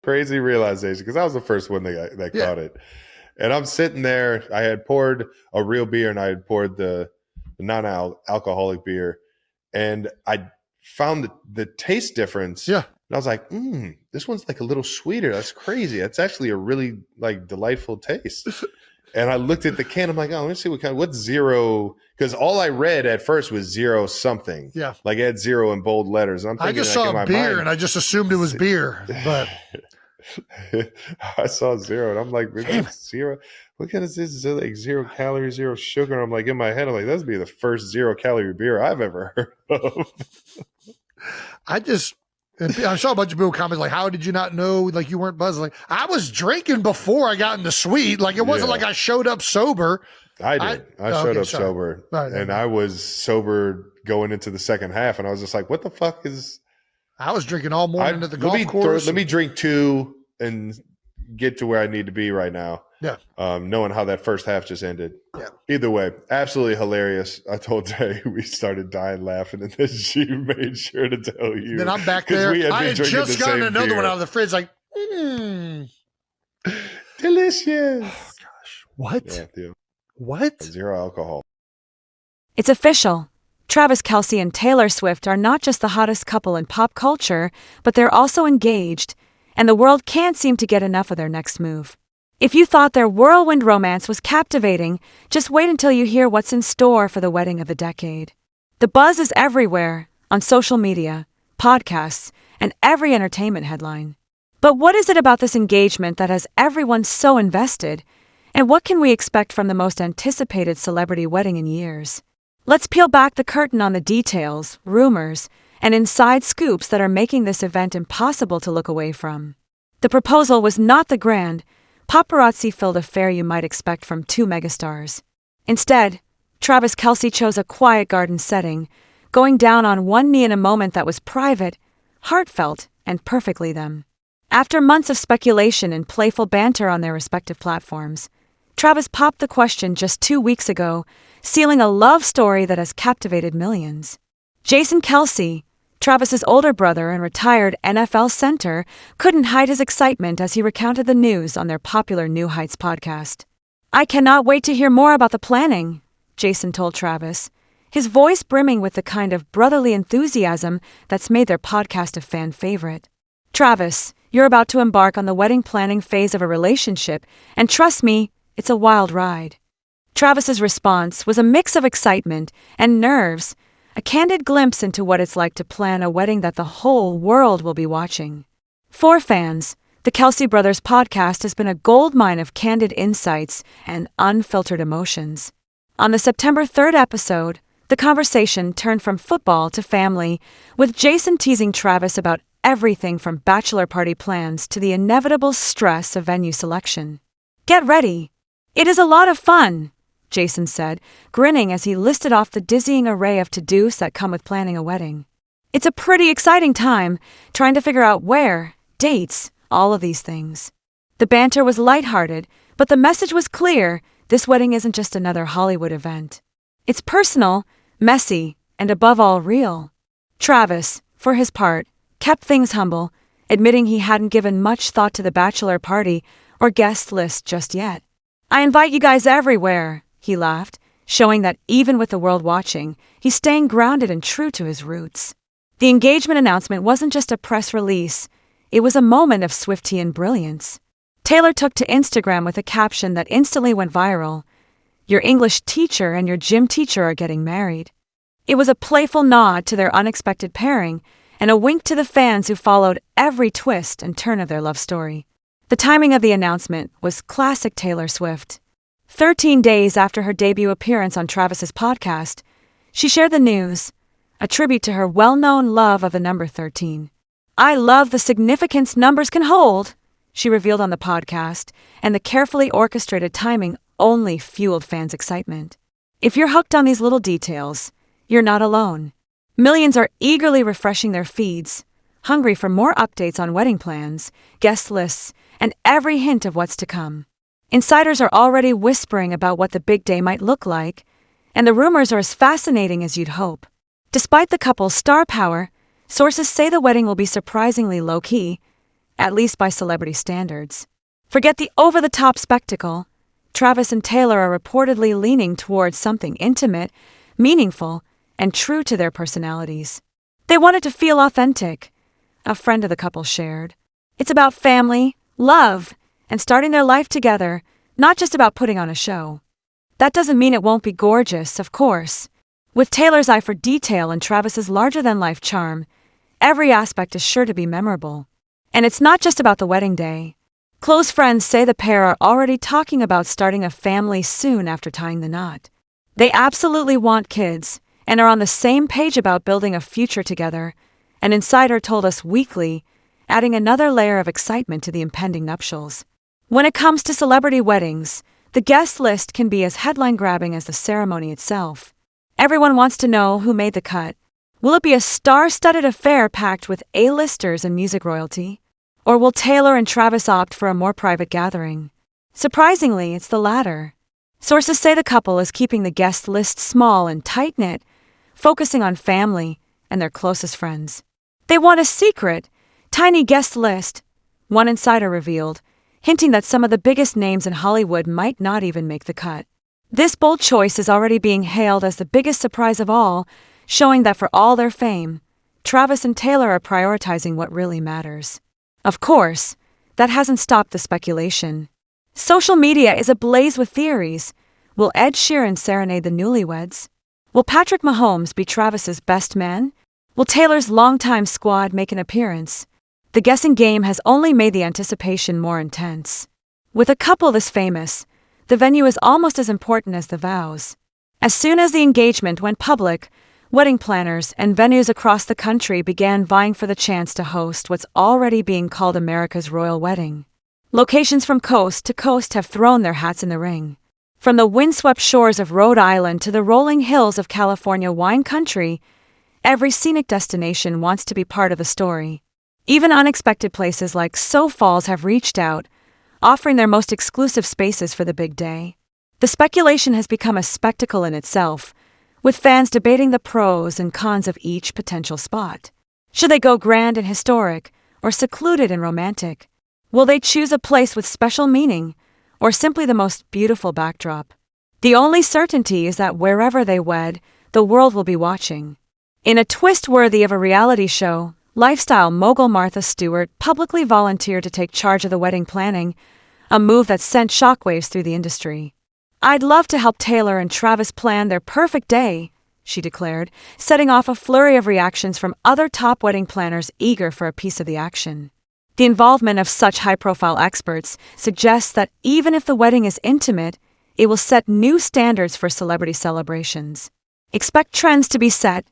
Crazy realization, because I was the first one that caught it. And I'm sitting there. I had poured a real beer and I had poured the non-alcoholic beer. And I found the taste difference. Yeah. And I was like, this one's like a little sweeter. That's crazy. That's actually a really like delightful taste. And I looked at the can. I'm like, oh, let me see what's zero. Because all I read at first was zero something. Yeah. Like it had zero in bold letters. And I'm thinking, I just saw beer and I just assumed it was beer. But I saw zero and I'm like, zero. What kind of this? Is like 0 calories, 0 sugar? I'm like, in my head, I'm like, that'd be the first 0 calorie beer I've ever heard of. I saw a bunch of people comment like, how did you not know? Like you weren't buzzing. Like I was drinking before I got into sweet. Like it wasn't like I showed up sober. I did. I showed up sober. Right, and I was sober going into the second half. And I was just like, what the fuck is... I was drinking all morning at the golf course. Let me drink 2 and get to where I need to be right now. Yeah. Knowing how that first half just ended. Yeah. Either way, absolutely hilarious. I told Jay we started dying laughing, and then she made sure to tell you. Then I'm back there. I had just gotten another one out of the fridge, like, delicious. Oh gosh, what? Yeah, what? 0 alcohol. It's official. Travis Kelce and Taylor Swift are not just the hottest couple in pop culture, but they're also engaged, and the world can't seem to get enough of their next move. If you thought their whirlwind romance was captivating, just wait until you hear what's in store for the wedding of the decade. The buzz is everywhere, on social media, podcasts, and every entertainment headline. But what is it about this engagement that has everyone so invested? And what can we expect from the most anticipated celebrity wedding in years? Let's peel back the curtain on the details, rumors, and inside scoops that are making this event impossible to look away from. The proposal was not the grand, paparazzi-filled affair you might expect from 2 megastars. Instead, Travis Kelce chose a quiet garden setting, going down on one knee in a moment that was private, heartfelt, and perfectly them. After months of speculation and playful banter on their respective platforms, Travis popped the question just 2 weeks ago, sealing a love story that has captivated millions. Jason Kelce, Travis's older brother and retired NFL center, couldn't hide his excitement as he recounted the news on their popular New Heights podcast. "I cannot wait to hear more about the planning," Jason told Travis, his voice brimming with the kind of brotherly enthusiasm that's made their podcast a fan favorite. "Travis, you're about to embark on the wedding planning phase of a relationship, and trust me, it's a wild ride." Travis's response was a mix of excitement and nerves, a candid glimpse into what it's like to plan a wedding that the whole world will be watching. For fans, the Kelce Brothers podcast has been a goldmine of candid insights and unfiltered emotions. On the September 3rd episode, the conversation turned from football to family, with Jason teasing Travis about everything from bachelor party plans to the inevitable stress of venue selection. "Get ready. It is a lot of fun," Jason said, grinning as he listed off the dizzying array of to-dos that come with planning a wedding. "It's a pretty exciting time, trying to figure out where, dates, all of these things." The banter was lighthearted, but the message was clear: this wedding isn't just another Hollywood event. It's personal, messy, and above all real. Travis, for his part, kept things humble, admitting he hadn't given much thought to the bachelor party or guest list just yet. "I invite you guys everywhere," he laughed, showing that even with the world watching, he's staying grounded and true to his roots. The engagement announcement wasn't just a press release, it was a moment of Swiftian brilliance. Taylor took to Instagram with a caption that instantly went viral: "Your English teacher and your gym teacher are getting married." It was a playful nod to their unexpected pairing and a wink to the fans who followed every twist and turn of their love story. The timing of the announcement was classic Taylor Swift. 13 days after her debut appearance on Travis's podcast, she shared the news, a tribute to her well-known love of the number 13. "I love the significance numbers can hold," she revealed on the podcast, and the carefully orchestrated timing only fueled fans' excitement. If you're hooked on these little details, you're not alone. Millions are eagerly refreshing their feeds, hungry for more updates on wedding plans, guest lists, and every hint of what's to come. Insiders are already whispering about what the big day might look like, and the rumors are as fascinating as you'd hope. Despite the couple's star power, sources say the wedding will be surprisingly low-key, at least by celebrity standards. Forget the over-the-top spectacle. Travis and Taylor are reportedly leaning towards something intimate, meaningful, and true to their personalities. They want it to feel authentic, a friend of the couple shared. It's about family, love, and starting their life together, not just about putting on a show. That doesn't mean it won't be gorgeous, of course. With Taylor's eye for detail and Travis's larger-than-life charm, every aspect is sure to be memorable. And it's not just about the wedding day. Close friends say the pair are already talking about starting a family soon after tying the knot. They absolutely want kids and are on the same page about building a future together, an insider told Us Weekly, adding another layer of excitement to the impending nuptials. When it comes to celebrity weddings, the guest list can be as headline-grabbing as the ceremony itself. Everyone wants to know who made the cut. Will it be a star-studded affair packed with A-listers and music royalty? Or will Taylor and Travis opt for a more private gathering? Surprisingly, it's the latter. Sources say the couple is keeping the guest list small and tight-knit, focusing on family and their closest friends. They want a secret, tiny guest list, one insider revealed, hinting that some of the biggest names in Hollywood might not even make the cut. This bold choice is already being hailed as the biggest surprise of all, showing that for all their fame, Travis and Taylor are prioritizing what really matters. Of course, that hasn't stopped the speculation. Social media is ablaze with theories. Will Ed Sheeran serenade the newlyweds? Will Patrick Mahomes be Travis's best man? Will Taylor's longtime squad make an appearance? The guessing game has only made the anticipation more intense. With a couple this famous, the venue is almost as important as the vows. As soon as the engagement went public, wedding planners and venues across the country began vying for the chance to host what's already being called America's royal wedding. Locations from coast to coast have thrown their hats in the ring. From the windswept shores of Rhode Island to the rolling hills of California wine country, every scenic destination wants to be part of the story. Even unexpected places like Sioux Falls have reached out, offering their most exclusive spaces for the big day. The speculation has become a spectacle in itself, with fans debating the pros and cons of each potential spot. Should they go grand and historic, or secluded and romantic? Will they choose a place with special meaning, or simply the most beautiful backdrop? The only certainty is that wherever they wed, the world will be watching. In a twist worthy of a reality show, lifestyle mogul Martha Stewart publicly volunteered to take charge of the wedding planning, a move that sent shockwaves through the industry. "I'd love to help Taylor and Travis plan their perfect day," she declared, setting off a flurry of reactions from other top wedding planners eager for a piece of the action. The involvement of such high-profile experts suggests that even if the wedding is intimate, it will set new standards for celebrity celebrations. Expect trends to be set,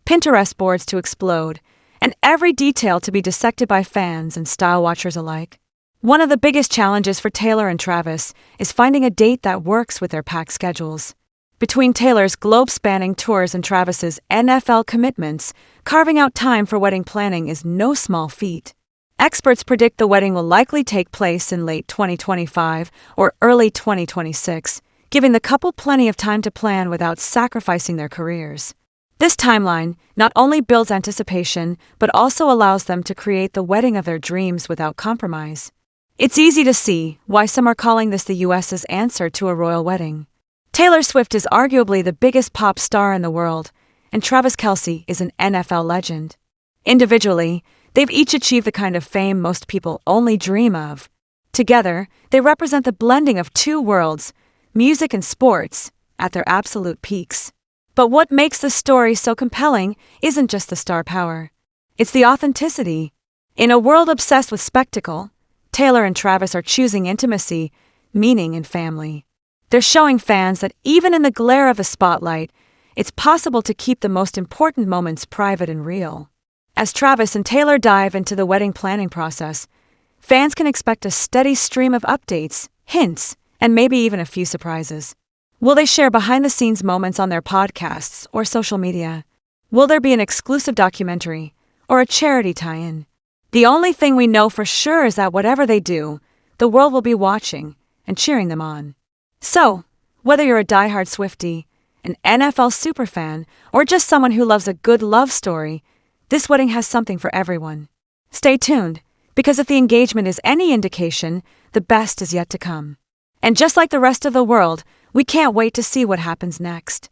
Pinterest boards to explode, and every detail to be dissected by fans and style watchers alike. One of the biggest challenges for Taylor and Travis is finding a date that works with their packed schedules. Between Taylor's globe-spanning tours and Travis's NFL commitments, carving out time for wedding planning is no small feat. Experts predict the wedding will likely take place in late 2025 or early 2026, giving the couple plenty of time to plan without sacrificing their careers. This timeline not only builds anticipation, but also allows them to create the wedding of their dreams without compromise. It's easy to see why some are calling this the U.S.'s answer to a royal wedding. Taylor Swift is arguably the biggest pop star in the world, and Travis Kelce is an NFL legend. Individually, they've each achieved the kind of fame most people only dream of. Together, they represent the blending of two worlds, music and sports, at their absolute peaks. But what makes the story so compelling isn't just the star power. It's the authenticity. In a world obsessed with spectacle, Taylor and Travis are choosing intimacy, meaning, and family. They're showing fans that even in the glare of the spotlight, it's possible to keep the most important moments private and real. As Travis and Taylor dive into the wedding planning process, fans can expect a steady stream of updates, hints, and maybe even a few surprises. Will they share behind-the-scenes moments on their podcasts or social media? Will there be an exclusive documentary or a charity tie-in? The only thing we know for sure is that whatever they do, the world will be watching and cheering them on. So, whether you're a diehard Swiftie, an NFL superfan, or just someone who loves a good love story, this wedding has something for everyone. Stay tuned, Because if the engagement is any indication, the best is yet to come. And just like the rest of the world, we can't wait to see what happens next.